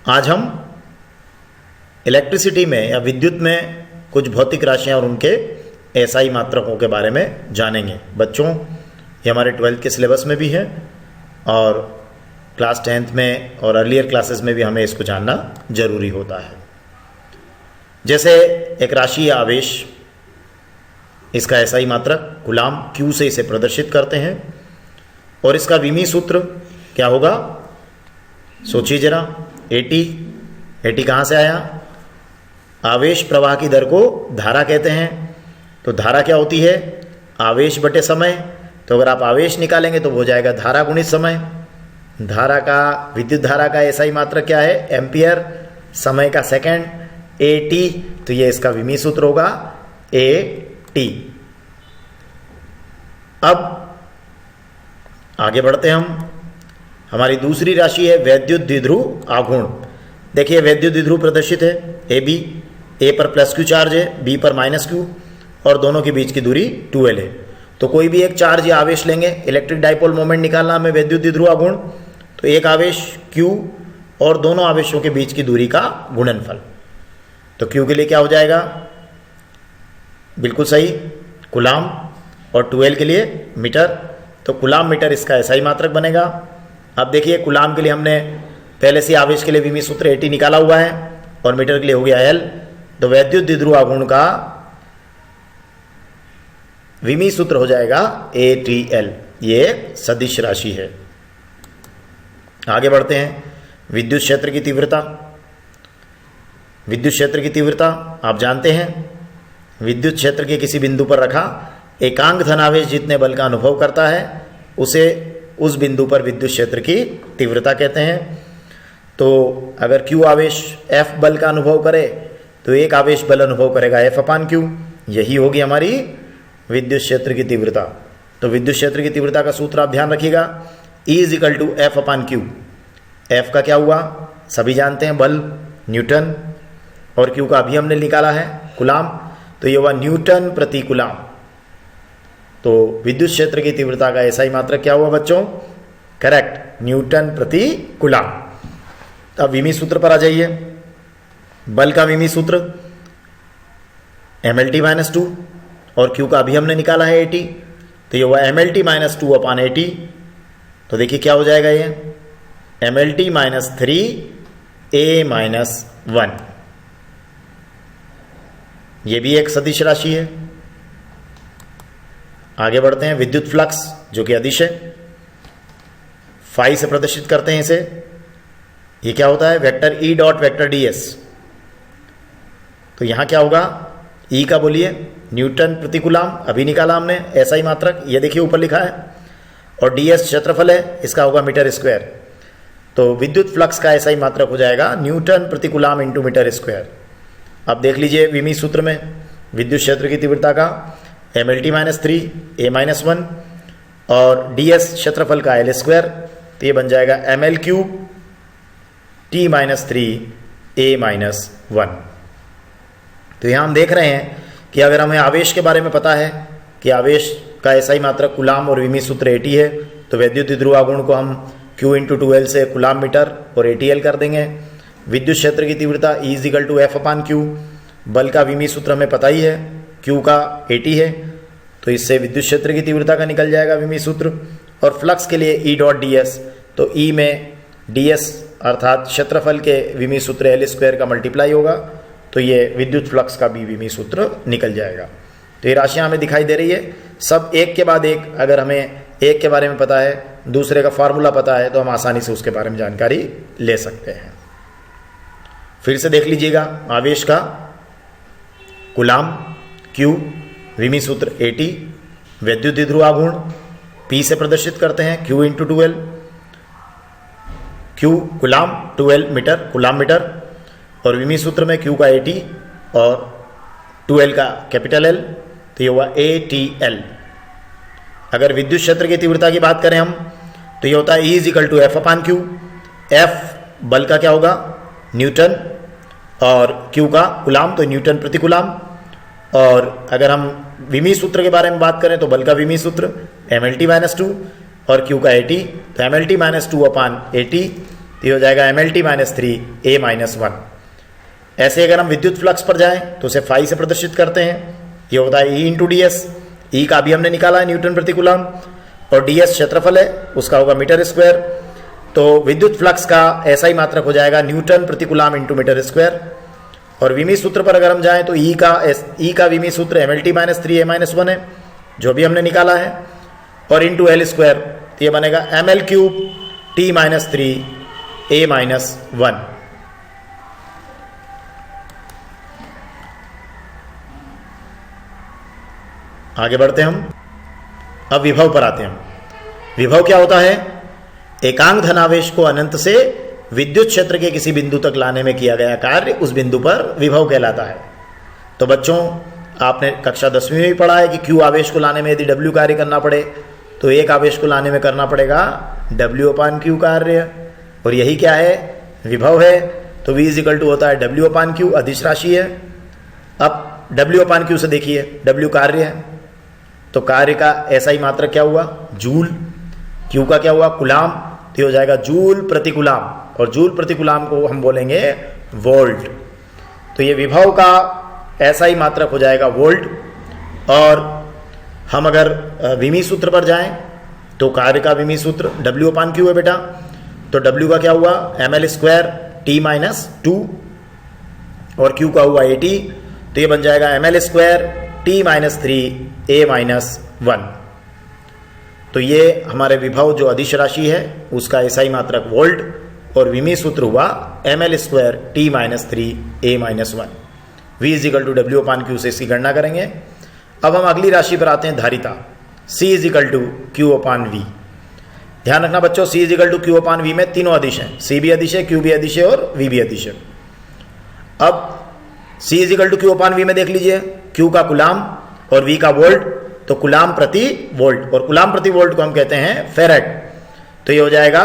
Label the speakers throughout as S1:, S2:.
S1: आज हम इलेक्ट्रिसिटी में या विद्युत में कुछ भौतिक राशियां और उनके एसआई मात्रकों के बारे में जानेंगे। बच्चों, ये हमारे 12th के सिलेबस में भी है और क्लास 10th में और अर्लियर क्लासेस में भी हमें इसको जानना जरूरी होता है। जैसे एक राशि या आवेश, इसका एसआई मात्रक कूलाम क्यू से इसे प्रदर्शित करते हैं और इसका विमी सूत्र क्या होगा, सोचिए जरा। एटी कहाँ से आया? आवेश प्रवाह की दर को धारा कहते हैं। तो धारा क्या होती है? आवेश बटे समय। तो अगर आप आवेश निकालेंगे तो हो जाएगा धारा गुणित समय। धारा का, विद्युत धारा का एसआई मात्रक क्या है? एम्पियर। समय का सेकंड, एटी। तो ये इसका विमी सूत्र होगा, एटी। अब आगे बढ़ते हैं हम। हमारी दूसरी राशि है वैद्युत द्विध्रुव आघूर्ण। देखिए वैद्युत द्विध्रुव प्रदर्शित है, ए बी। ए पर प्लस क्यू चार्ज है, बी पर माइनस क्यू, और दोनों के बीच की दूरी 2L है। तो कोई भी एक चार्ज या आवेश लेंगे, इलेक्ट्रिक डाइपोल मोमेंट निकालना हमें वैद्युत द्विध्रुव आघूर्ण। तो एक आवेश Q और दोनों आवेशों के बीच की दूरी का गुणनफल। तो Q के लिए क्या हो जाएगा? बिल्कुल सही, कूलाम, और 2L के लिए मीटर। तो कूलाम मीटर इसका एसआई मात्रक बनेगा। अब देखिए कूलाम के लिए हमने पहले से आवेश के लिए विमी सूत्र एटी निकाला हुआ है और मीटर के लिए हो गया एल। तो वैद्युत द्विध्रुव आघूर्ण का विमी सूत्र हो जाएगा ATL। ये सदिश राशि है। आगे बढ़ते हैं। विद्युत क्षेत्र की तीव्रता। विद्युत क्षेत्र की तीव्रता आप जानते हैं, विद्युत क्षेत्र के किसी बिंदु पर रखा एकांक धनावेश जितने बल का अनुभव करता है उसे उस बिंदु पर विद्युत क्षेत्र की तीव्रता कहते हैं। तो अगर Q आवेश F बल का अनुभव करे तो एक आवेश बल अनुभव करेगा F/Q। यही होगी हमारी विद्युत क्षेत्र की तीव्रता। तो विद्युत क्षेत्र की तीव्रता का सूत्र आप ध्यान रखिएगा, E = F/Q। F का क्या हुआ? सभी जानते हैं, बल न्यूटन, और Q का अभी हमने निकाला है कूलाम। तो ये हुआ न्यूटन प्रति कूलाम। तो विद्युत क्षेत्र की तीव्रता का एसआई मात्रक क्या हुआ बच्चों? करेक्ट, न्यूटन प्रति कूलाम। अब विमी सूत्र पर आ जाइए। बल का विमी सूत्र mLT-2 और Q का अभी हमने निकाला है AT। तो ये हुआ mLT-2/AT। तो देखिए क्या हो जाएगा, ये mLT-3A-1। ये भी एक सदिश राशि है। आगे बढ़ते हैं। विद्युत फ्लक्स जो कि अदिश है, फाई से प्रदर्शित करते हैं इसे। ये क्या होता है? Vector E dot vector DS। तो यहां क्या होगा? E का बोलिए, न्यूटन प्रति कूलाम अभी निकाला हमने एसआई मात्रक, ये देखिए ऊपर लिखा है, और DS क्षेत्रफल है, इसका होगा मीटर स्क्वायर। तो विद्युत फ्लक्स का एसआई मात्रक हो जाएगा न्यूटन प्रति कूलाम इंटू मीटर स्क्वायर। अब देख लीजिए विमी सूत्र में विद्युत क्षेत्र की तीव्रता का mLT-3A-1 और DS क्षेत्रफल का L²। तो ये बन जाएगा mL3T-3A-1। तो यहाँ हम देख रहे हैं कि अगर हमें आवेश के बारे में पता है कि आवेश का एसआई मात्रक कूलाम और विमी सूत्र AT है, तो वैद्युत द्विध्रुव आघूर्ण को हम Q × 2L से कूलाम मीटर और ATL कर देंगे। विद्युत क्षेत्र की तीव्रता E = F/Q। बल का विमी सूत्र हमें पता ही है, Q का AT है, तो इससे विद्युत क्षेत्र की तीव्रता का निकल जाएगा विमी सूत्र। और फ्लक्स के लिए E डॉट DS, तो E में DS अर्थात क्षेत्रफल के विमी सूत्र L² का मल्टीप्लाई होगा, तो ये विद्युत फ्लक्स का भी विमी सूत्र निकल जाएगा। तो ये राशियां हमें दिखाई दे रही है, सब एक के बाद एक। अगर हमें एक के बारे में पता है, दूसरे का फार्मूला पता है, तो हम आसानी से उसके बारे में जानकारी ले सकते हैं। फिर से देख लीजिएगा, आवेश का कूलाम Q, विमी सूत्र AT, वैद्युत द्विध्रुव आघूर्ण P से प्रदर्शित करते हैं Q × 2L। Q coulomb, 2L metre, coulomb metre, और विमी सूत्र में Q का AT और 2L का कैपिटल L। तो ये हुआ ATL। अगर विद्युत क्षेत्र की तीव्रता की बात करें हम, तो ये होता है E = F/Q। F बल का क्या होगा? न्यूटन, और Q का कूलाम, तो न्यूटन प्रति कूलाम। और अगर हम विमी सूत्र के बारे में बात करें तो बल का विमी सूत्र mLT-2 और Q का AT। तो mLT-2/AT तो ये हो जाएगा MLT माइनस 3 A माइनस 1। ऐसे अगर हम विद्युत फ्लक्स पर जाएं तो उसे फाई से प्रदर्शित करते हैं। ये होता है E इंटू ds। E का भी हमने निकाला है न्यूटन प्रति कूलम, और ds क्षेत्रफल है, उसका होगा मीटर स्क्वायर। तो विद्युत फ्लक्स का ऐसा ही मात्रक हो जाएगा न्यूटन प्रति कूलम इंटू मीटर स्क्वायर। और विमी सूत्र पर अगर हम जाएं तो E का विमी सूत्र MLT माइनस 3 A माइनस 1 है, जो भी हमने निकाला है, और इंटू L स्क्वायर, तो ये बनेगा ML cube T minus 3 A minus 1। आगे बढ़ते हैं हम, अब विभव पर आते हैं। विभव क्या होता है? एकांक धनावेश को अनंत से विद्युत क्षेत्र के किसी बिंदु तक लाने में किया गया कार्य उस बिंदु पर विभव कहलाता है। तो बच्चों, आपने कक्षा 10वीं में भी पढ़ा है कि Q आवेश को लाने में यदि W कार्य करना पड़े तो एक आवेश को लाने में करना पड़ेगा W/Q कार्य, और यही क्या है? विभव है। तो V इज इक्वल टू होता है W/Q, अदिश राशि है। अब W/Q से देखिए, W कार्य है, तो कार्य का ऐसा ही मात्रक क्या हुआ? जूल। Q का क्या हुआ? कूलाम। तो ये हो जाएगा जूल प्रति कूलाम, और जूल प्रति कूलाम को हम बोलेंगे वोल्ट। तो ये विभव का ऐसा ही मात्रक हो जाएगा वोल्ट। और हम अगर विमी सूत्र पर जाएं तो कार्य का विमी सूत्र W/Q है बेटा। तो W का क्या हुआ? ML स्क्वायर T माइनस 2, और Q का हुआ AT। तो ये बन जाएगा ML square T minus 3 A minus 1। तो ये हमारे विभव जो अदिश राशि है उसका ऐसा ही मात्रक वोल्ट, और विमी सूत्र हुआ ML square T minus 3 A minus 1। V is equal to W/Q से इसकी गणना करेंगे। अब हम अगली राशि पर आते हैं, धारिता। C is equal to Q/V। ध्यान रखना बच्चों, C is equal to Q/V में तीनों अदिश हैं, C भी अदिश है, Q भी अदिश है, और V भी अदिश है। अब C is equal to Q/V में देख लीजिए, Q का कूलाम और V का वोल्ट, तो कूलाम प्रति वोल्ट, और कूलाम प्रति वोल्ट को हम कहते हैं फेरेड। तो ये हो जाएगा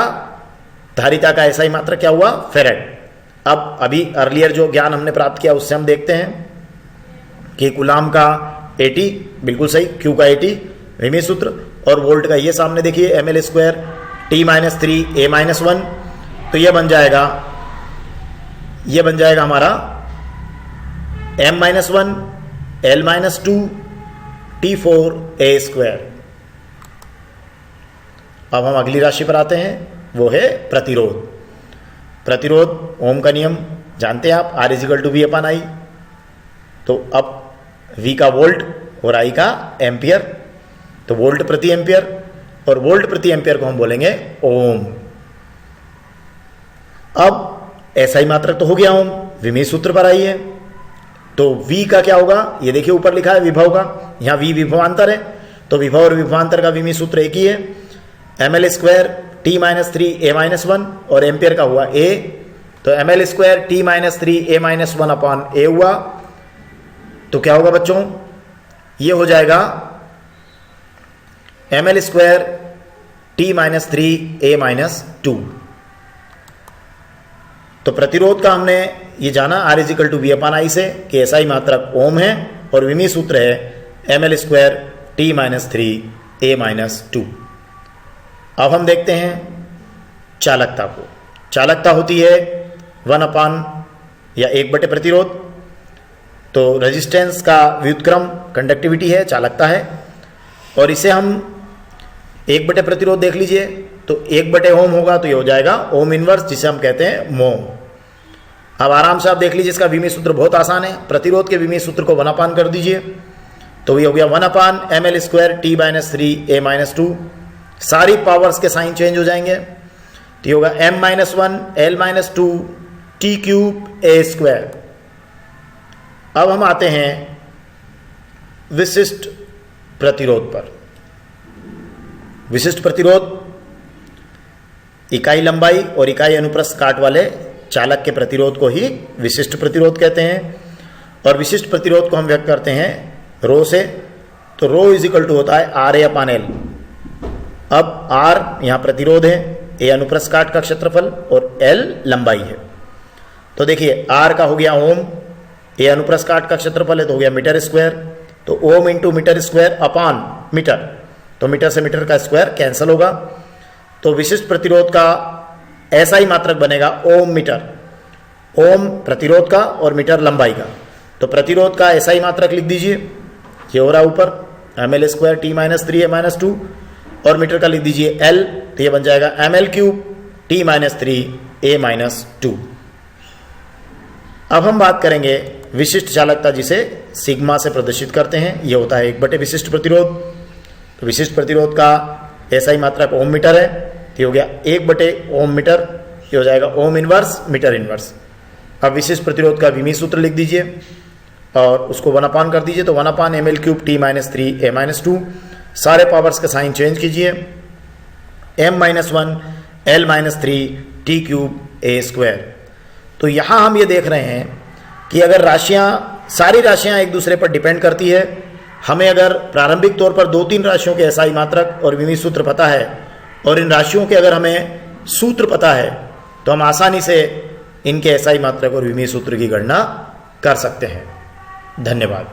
S1: धारिता का ऐसा ही मात्र क्या हुआ? फेरेड। अब अभी अर्लियर जो ज्ञान हमने प्राप्त किया उससे हम देखते हैं कि कूलाम का AT, बिल्कुल सही, Q का AT विमी सूत्र, और वोल्ट का ये सामने देखिए ML square T minus 3 A minus 1। तो ये बन जाएगा हमारा M minus 1 L minus 2 T4 A square. अब हम अगली राशि पर आते हैं, वो है प्रतिरोध। प्रतिरोध, ओम का नियम जानते हैं आप, R is equal to V/I। तो अब V का वोल्ट और I का एम्पियर, तो वोल्ट प्रति एम्पियर, और वोल्ट प्रति एम्पियर को हम बोलेंगे ओम। अब ऐसा ही मात्रक तो हो गया ओम। विमी सूत्र पर आइए, तो V का क्या होगा? ये देखिए ऊपर लिखा है विभव का, यहाँ V विभवांतर है, तो विभव और विभवांतर का विमी सूत्र एक ही है, ML square T minus 3 A minus 1, और एम्पियर का हुआ A। तो ML square T minus 3 A minus 1 upon A हुआ। तो क्या होगा बच्चों? ये हो जाएगा ML square T minus 3 A minus 2। तो प्रतिरोध का हमने ये जाना R is equal to V/I से कि ऐसा ही मात्रक ओम है, और विमी सूत्र है ML square T minus 3 A minus 2। अब हम देखते हैं चालकता को। चालकता होती है 1 प्रतिरोध। तो रेजिस्टेंस का व्युत्क्रम कंडक्टिविटी है, चालकता है, और इसे हम 1 प्रतिरोध देख लीजिए, तो 1 ओम होगा, तो ये हो जाएगा ओम इनवर्स, जिसे हम कहते हैं मोम। अब आराम से आप देख लीजिए, इसका विमी सूत्र बहुत आसान है। प्रतिरोध के विमी सूत्र को 1 कर दीजिए, तो ये हो गया 1/ML square T minus 3 A minus 2। सारी पावर्स के साइन चेंज हो जाएंगे, तो ये होगा M minus 1 L minus 2 T cube A square. अब हम आते हैं विशिष्ट प्रतिरोध पर। विशिष्ट प्रतिरोध इकाई लंबाई और इकाई अनुप्रस्थ काट वाले चालक के प्रतिरोध को ही विशिष्ट प्रतिरोध कहते हैं। और विशिष्ट प्रतिरोध को हम व्यक्त करते हैं रो से। तो रो इज इक्वल टू होता है RA/L। अब R यहाँ प्रतिरोध है, A अनुप्रस्थ काट का क्षेत्रफल और L लंबाई है। तो देखिए R का हो गया ओम, A अनुप्रस्थ काट का क्षेत्रफल है तो हो गया मीटर स्क्वायर। तो ohm into metre square upon metre, तो मीटर से मीटर का स्क्वायर कैंसिल होगा। तो विशिष्ट प्रतिरोध का ऐसा ही मात्रक बनेगा ओम मीटर। ओम प्रतिरोध का और मीटर लंबाई का। तो प्रतिरोध का ऐसा ही मात्रक लिख दीजिए, ये हो रहा ऊपर ml² t-3a-2, और मीटर का लिख दीजिए L, तो ये बन जाएगा ml³ t-3a-2। अब हम बात करेंगे विशिष्ट चालकता, जिसे सिग्मा से प्रदर्शित करते हैं। ये होता है 1/, विशिष्ट प्रतिरोध। तो विशिष्ट प्रतिरोध का ऐसा ही मात्रक ओम मीटर है, तो हो गया 1/, ओम मीटर, ये हो जाएगा ओम इनवर्स मीटर इनवर्स। अब विशिष्ट प्रतिरोध का विमी सूत्र लिख दीजिए और उसको 1/, कर दीजिए, तो 1/, ml³ t-3a-2। सारे पावर्स का साइन चेंज कीजिए, m-1 L-3 t³ a²। तो यहां हम ये देख रहे हैं कि अगर सारी राशियां एक दूसरे पर डिपेंड करती है, हमें अगर प्रारंभिक तौर पर 2-3 राशियों के एसआई मात्रक और विमी सूत्र पता है, और इन राशियों के अगर हमें सूत्र पता है, तो हम आसानी से इनके एसआई मात्रक और विमी सूत्र की गणना कर सकते हैं। धन्यवाद।